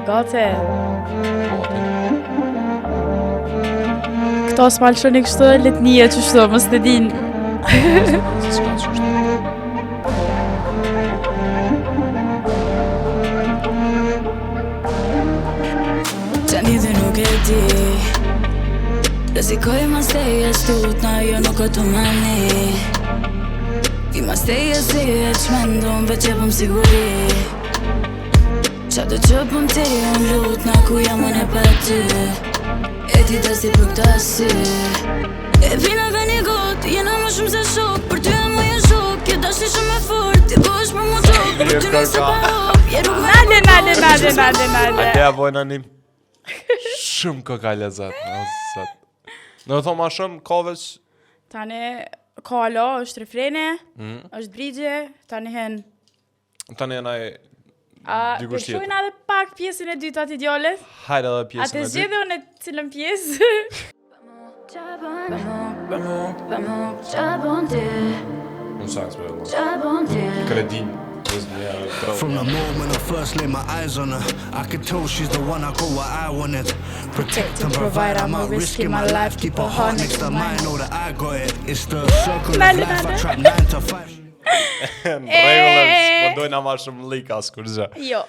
Gati. Këto s'malëshoni kështu letnije që shto, mos të din. Tani dhe nuk e di Rezikoj ma steje stut na jo nuk o të mani Ti ma steje si e qmendon veç e pëm siguri Qa do që pëm ti unë lut na ku jam unë e pa ty E ti ta si për këta si E vina ka një got jena më shumë se shok Për ty e më jë shok Je dashi shumë e fort Ti bësh për mu tok Për ty nëse pa hop Je rrug Nale. Aja bojnë anim shumë ka lezat. Në thonë ma shumë ka veç Tani, kalo, është refrene, është brigje, tani hen. Tani e naj dikush tjetër. Përshojnë edhe pak pjesën e dytë atë idealet. Hajde edhe pjesën e Atë dytë. zgjedhe unë e cilën pjesë. Unë saks për edhe. Kredin. From the moment I first laid my eyes on her, I could tell she's the one I go where I want it. Protect and provide, I'm not risking my life. Keep her heart next to mine, know that I got it. It's the circle of life, I trap 9 to 5. Në regullës, më dojna ma shumë lika, s'kur gjë. Jo.